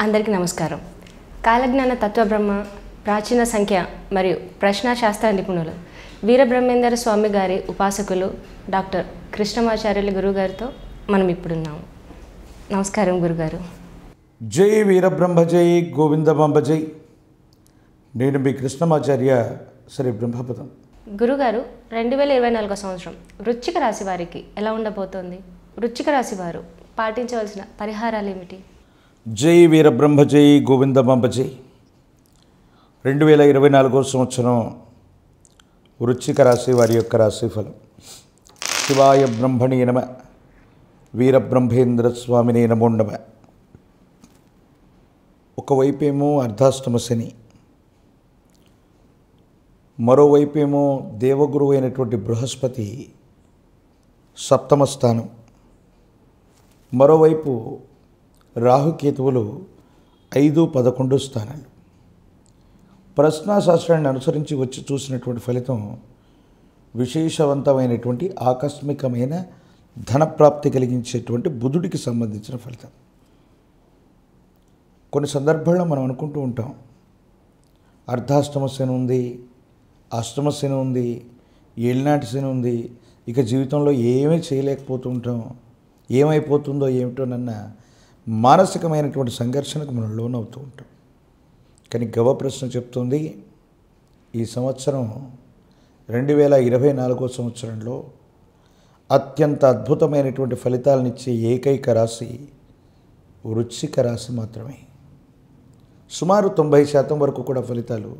అందరికీ నమస్కారం. కాలజ్ఞాన తత్వబ్రహ్మ, ప్రాచీన సంఖ్య మరియు ప్రశ్నాశాస్త్ర నిపుణులు వీరబ్రహ్మేందర స్వామి గారి ఉపాసకులు డాక్టర్ కృష్ణమాచార్యులు గురుగారితో మనం ఇప్పుడున్నాము. నమస్కారం గురుగారు. జై వీరబ్రహ్మ జై గోవిందమాంబ జై. నేను మీ కృష్ణమాచార్య శ్రీ బ్రహ్మపదం. గురుగారు, 2024 సంవత్సరం వృశ్చిక రాశి వారికి ఎలా ఉండబోతోంది? వృశ్చిక రాశి వారు పాటించవలసిన పరిహారాలు ఏమిటి? జై వీరబ్రహ్మ జై గోవిందమాంబ జై. 2024 సంవత్సరం వృశ్చిక రాశి వారి యొక్క రాశిఫలం. శివాయ బ్రహ్మణి నమ, వీరబ్రహ్మేంద్ర స్వామిని నమో నమ. ఒకవైపేమో అర్ధాష్టమ శని, మరోవైపేమో దేవగురువు అయినటువంటి బృహస్పతి సప్తమ స్థానం, మరోవైపు రాహుకేతువులు 5, 11 స్థానాలు. ప్రశ్నాశాస్త్రాన్ని అనుసరించి వచ్చి చూసినటువంటి ఫలితం విశేషవంతమైనటువంటి ఆకస్మికమైన ధనప్రాప్తి కలిగించేటువంటి బుధుడికి సంబంధించిన ఫలితం. కొన్ని సందర్భాల్లో మనం అనుకుంటూ ఉంటాం, అర్ధాష్టమ శని ఉంది, అష్టమ శని ఉంది, ఏలినాటి శని ఉంది, ఇక జీవితంలో ఏమీ చేయలేకపోతూ ఉంటాం, ఏమైపోతుందో ఏమిటోనన్న మానసికమైనటువంటి సంఘర్షణకు మనం లోనవుతూ ఉంటాం. కానీ గవ ప్రశ్న చెప్తుంది, ఈ సంవత్సరం 2024 సంవత్సరంలో అత్యంత అద్భుతమైనటువంటి ఫలితాలనిచ్చే ఏకైక రాశి వృశ్చిక రాశి మాత్రమే. సుమారు 90% వరకు కూడా ఫలితాలు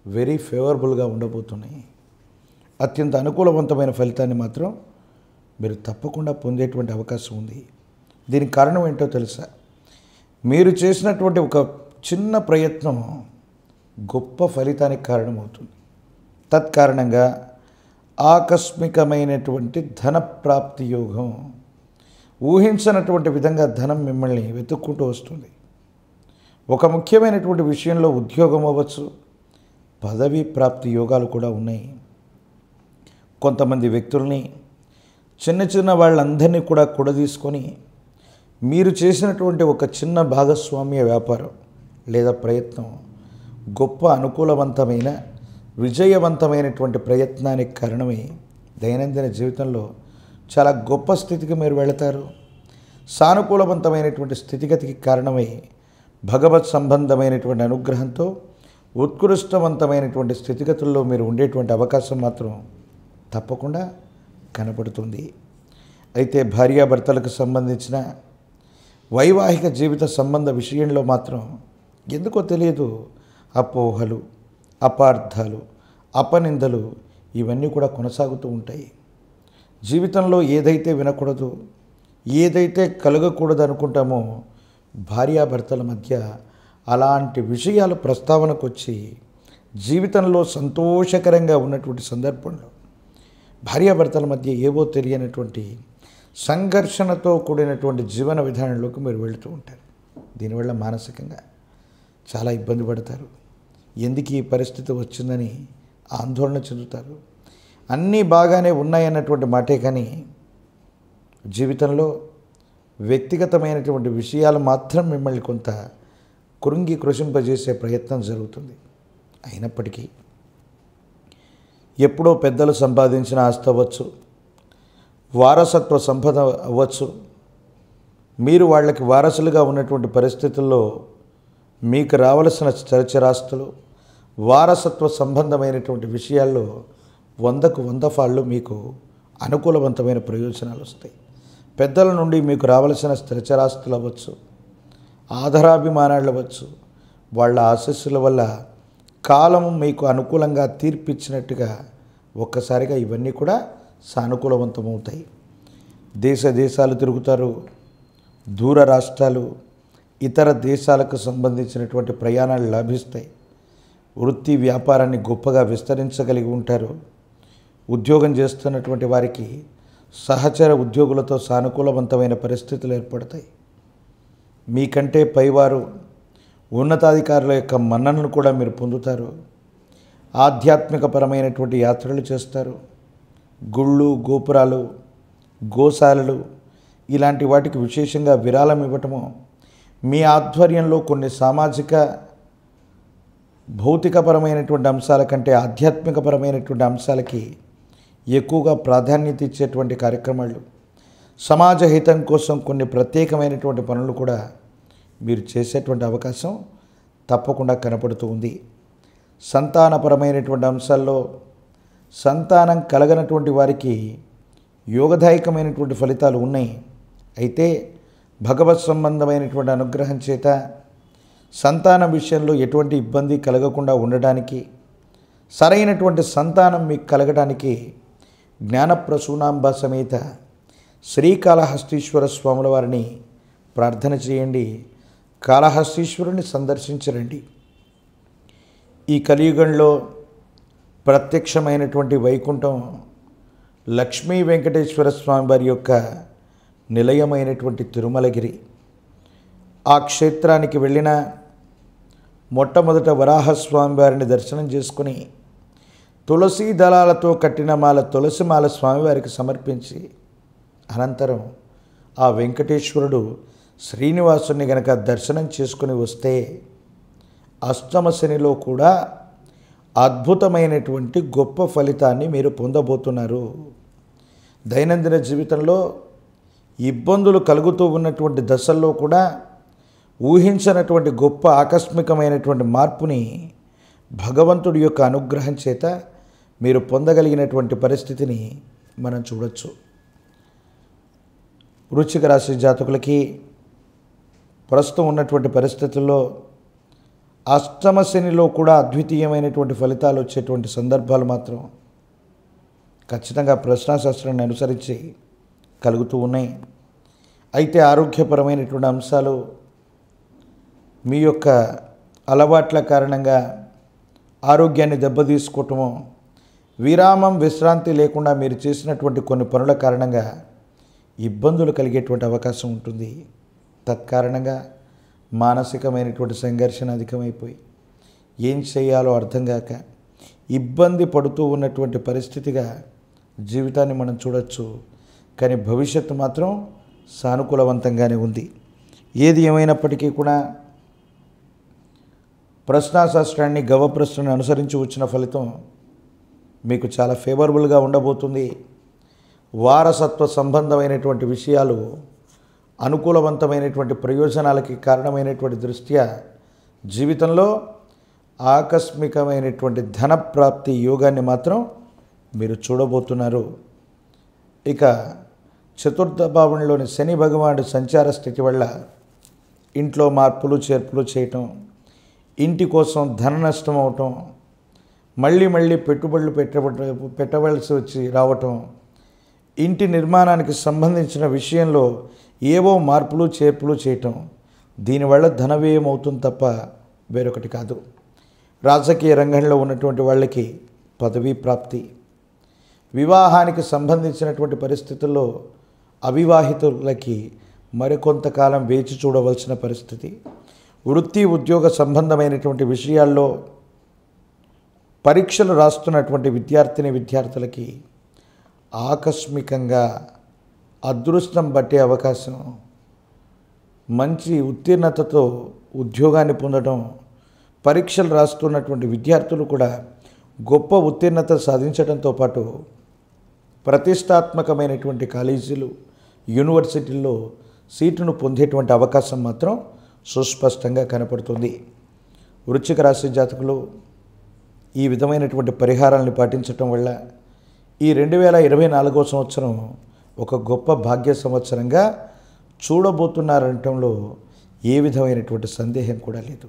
వెరీ ఫేవరబుల్గా ఉండబోతున్నాయి. అత్యంత అనుకూలవంతమైన ఫలితాన్ని మాత్రం మీరు తప్పకుండా పొందేటువంటి అవకాశం ఉంది. దీనికి కారణం ఏంటో తెలుసా? మీరు చేసినటువంటి ఒక చిన్న ప్రయత్నం గొప్ప ఫలితానికి కారణమవుతుంది. తత్కారణంగా ఆకస్మికమైనటువంటి ధన ప్రాప్తి యోగం, ఊహించనటువంటి విధంగా ధనం మిమ్మల్ని వెతుక్కుంటూ వస్తుంది. ఒక ముఖ్యమైనటువంటి విషయంలో ఉద్యోగం అవ్వచ్చు, పదవీ ప్రాప్తి యోగాలు కూడా ఉన్నాయి. కొంతమంది వ్యక్తుల్ని, చిన్న చిన్న వాళ్ళందరినీ కూడా కూడదీసుకొని మీరు చేసినటువంటి ఒక చిన్న భాగస్వామ్య వ్యాపారం లేదా ప్రయత్నం గొప్ప అనుకూలవంతమైన విజయవంతమైనటువంటి ప్రయత్నానికి కారణమై దైనందిన జీవితంలో చాలా గొప్ప స్థితికి మీరు వెళతారు. సానుకూలవంతమైనటువంటి స్థితిగతికి కారణమై భగవత్ సంబంధమైనటువంటి అనుగ్రహంతో ఉత్కృష్టవంతమైనటువంటి స్థితిగతుల్లో మీరు ఉండేటువంటి అవకాశం మాత్రం తప్పకుండా కనపడుతుంది. అయితే భార్యాభర్తలకు సంబంధించిన వైవాహిక జీవిత సంబంధ విషయంలో మాత్రం ఎందుకో తెలియదు అపోహలు, అపార్థాలు, అపనిందలు ఇవన్నీ కూడా కొనసాగుతూ ఉంటాయి. జీవితంలో ఏదైతే వినకూడదు, ఏదైతే కలగకూడదు అనుకుంటామో భార్యాభర్తల మధ్య అలాంటి విషయాలు ప్రస్తావనకు వచ్చి జీవితంలో సంతోషకరంగా ఉన్నటువంటి సందర్భంలో భార్యాభర్తల మధ్య ఏవో తెలియనటువంటి సంఘర్షణతో కూడినటువంటి జీవన విధానంలోకి మీరు వెళుతూ ఉంటారు. దీనివల్ల మానసికంగా చాలా ఇబ్బంది పడతారు. ఎందుకు ఈ పరిస్థితి వచ్చిందని ఆందోళన చెందుతారు. అన్నీ బాగానే ఉన్నాయన్నటువంటి మాటే, కానీ జీవితంలో వ్యక్తిగతమైనటువంటి విషయాలు మాత్రం మిమ్మల్ని కొంత కృంగి కృషింపజేసే ప్రయత్నం జరుగుతుంది. అయినప్పటికీ ఎప్పుడో పెద్దలు సంపాదించిన ఆస్తి అవ్వచ్చు, వారసత్వ సంపద అవ్వచ్చు, మీరు వాళ్ళకి వారసులుగా ఉన్నటువంటి పరిస్థితుల్లో మీకు రావలసిన చరచరాస్తులు, వారసత్వ సంబంధమైనటువంటి విషయాల్లో 100కు 100 ఫాళ్ళు మీకు అనుకూలవంతమైన ప్రయోజనాలు వస్తాయి. పెద్దల నుండి మీకు రావలసిన స్థిరచరాస్తులు అవ్వచ్చు, ఆధారాభిమానాలు అవ్వచ్చు, వాళ్ళ ఆశస్సుల వల్ల కాలం మీకు అనుకూలంగా తీర్పిచ్చినట్టుగా ఒక్కసారిగా ఇవన్నీ కూడా సానుకూలవంతమవుతాయి. దేశాలు తిరుగుతారు, దూర రాష్ట్రాలు, ఇతర దేశాలకు సంబంధించినటువంటి ప్రయాణాలు లాభిస్తాయి. వృత్తి వ్యాపారాన్ని గొప్పగా విస్తరించగలిగి ఉంటారు. ఉద్యోగం చేస్తున్నటువంటి వారికి సహచర ఉద్యోగులతో సానుకూలవంతమైన పరిస్థితులు ఏర్పడతాయి. మీకంటే పైవారు, ఉన్నతాధికారుల యొక్క మన్ననను కూడా మీరు పొందుతారు. ఆధ్యాత్మికపరమైనటువంటి యాత్రలు చేస్తారు. గుళ్ళు, గోపురాలు, గోశాలలు ఇలాంటి వాటికి విశేషంగా విరాళం ఇవ్వటము, మీ ఆధ్వర్యంలో కొన్ని సామాజిక భౌతికపరమైనటువంటి అంశాల కంటే ఆధ్యాత్మికపరమైనటువంటి అంశాలకి ఎక్కువగా ప్రాధాన్యత ఇచ్చేటువంటి కార్యక్రమాలు, సమాజ హితం కోసం కొన్ని ప్రత్యేకమైనటువంటి పనులు కూడా మీరు చేసేటువంటి అవకాశం తప్పకుండా కనపడుతూ ఉంది. సంతానపరమైనటువంటి అంశాల్లో సంతానం కలగనటువంటి వారికి యోగదాయకమైనటువంటి ఫలితాలు ఉన్నాయి. అయితే భగవత్ సంబంధమైనటువంటి అనుగ్రహం చేత సంతానం విషయంలో ఎటువంటి ఇబ్బంది కలగకుండా ఉండడానికి, సరైనటువంటి సంతానం మీకు కలగడానికి జ్ఞానప్రసూనాంబ సమేత శ్రీకాళహస్తీశ్వర స్వాముల వారిని ప్రార్థన చేయండి. కాళహస్తీశ్వరుని సందర్శించరండి. ఈ కలియుగంలో ప్రత్యక్షమైనటువంటి వైకుంఠం లక్ష్మీ వెంకటేశ్వర స్వామి వారి యొక్క నిలయమైనటువంటి తిరుమలగిరి. ఆ క్షేత్రానికి వెళ్ళిన మొట్టమొదట వరాహస్వామి వారిని దర్శనం చేసుకుని తులసీ దళాలతో కట్టిన తులసి మాల స్వామివారికి సమర్పించి అనంతరం ఆ వెంకటేశ్వరుడు శ్రీనివాసుని గనక దర్శనం చేసుకుని వస్తే అష్టమ శనిలో కూడా అద్భుతమైనటువంటి గొప్ప ఫలితాన్ని మీరు పొందబోతున్నారు. దైనందిన జీవితంలో ఇబ్బందులు కలుగుతూ ఉన్నటువంటి దశల్లో కూడా ఊహించనటువంటి గొప్ప ఆకస్మికమైనటువంటి మార్పుని భగవంతుడి యొక్క అనుగ్రహం చేత మీరు పొందగలిగినటువంటి పరిస్థితిని మనం చూడొచ్చు. వృశ్చిక రాశి జాతకులకి ప్రస్తుతం ఉన్నటువంటి పరిస్థితుల్లో అష్టమ శనిలో కూడా అద్వితీయమైనటువంటి ఫలితాలు వచ్చేటువంటి సందర్భాలు మాత్రం ఖచ్చితంగా ప్రశ్నాశాస్త్రాన్ని అనుసరించి కలుగుతూ ఉన్నాయి. అయితే ఆరోగ్యపరమైనటువంటి అంశాలు మీ యొక్క అలవాట్ల కారణంగా ఆరోగ్యాన్ని దెబ్బతీసుకోవటము, విరామం విశ్రాంతి లేకుండా మీరు చేసినటువంటి కొన్ని పనుల కారణంగా ఇబ్బందులు కలిగేటువంటి అవకాశం ఉంటుంది. తత్కారణంగా మానసికమైనటువంటి సంఘర్షణ అధికమైపోయి ఏం చేయాలో అర్థం కాక ఇబ్బంది పడుతూ ఉన్నటువంటి పరిస్థితిగా జీవితాన్ని మనం చూడొచ్చు. కానీ భవిష్యత్తు మాత్రం సానుకూలవంతంగానే ఉంది. ఏది ఏమైనప్పటికీ కూడా ప్రశ్నాశాస్త్రాన్ని గవప్రశ్నని అనుసరించి వచ్చిన ఫలితం మీకు చాలా ఫేవరబుల్గా ఉండబోతుంది. వారసత్వ సంబంధమైనటువంటి విషయాలు అనుకూలవంతమైనటువంటి ప్రయోజనాలకి కారణమైనటువంటి దృష్ట్యా జీవితంలో ఆకస్మికమైనటువంటి ధనప్రాప్తి యోగాన్ని మాత్రం మీరు చూడబోతున్నారు. ఇక చతుర్థ భావంలోని శని భగవానుడి సంచార స్థితి వల్ల ఇంట్లో మార్పులు చేర్పులు చేయటం, ఇంటి కోసం ధన నష్టం అవటం, మళ్ళీ పెట్టుబడులు పెట్టవలసి వచ్చి రావటం, ఇంటి నిర్మాణానికి సంబంధించిన విషయంలో ఏవో మార్పులు చేర్పులు చేయటం, దీనివల్ల ధన వ్యయం అవుతుంది తప్ప వేరొకటి కాదు. రాజకీయ రంగంలో ఉన్నటువంటి వాళ్ళకి పదవీ ప్రాప్తి, వివాహానికి సంబంధించినటువంటి పరిస్థితుల్లో అవివాహితులకి మరికొంతకాలం వేచి చూడవలసిన పరిస్థితి, వృత్తి ఉద్యోగ సంబంధమైనటువంటి విషయాల్లో పరీక్షలు రాస్తున్నటువంటి విద్యార్థులకి ఆకస్మికంగా అదృష్టం పట్టే అవకాశం, మంచి ఉత్తీర్ణతతో ఉద్యోగాన్ని పొందడం, పరీక్షలు రాస్తున్నటువంటి విద్యార్థులు కూడా గొప్ప ఉత్తీర్ణత సాధించడంతో పాటు ప్రతిష్టాత్మకమైనటువంటి కాలేజీలు, యూనివర్సిటీల్లో సీటును పొందేటువంటి అవకాశం మాత్రం సుస్పష్టంగా కనపడుతుంది. వృశ్చిక రాశి జాతకులు ఈ విధమైనటువంటి పరిహారాలను పాటించటం వల్ల ఈ 2024వ సంవత్సరం ఒక గొప్ప భాగ్య సంవత్సరంగా చూడబోతున్నారనటంలో ఏ విధమైనటువంటి సందేహం కూడా లేదు.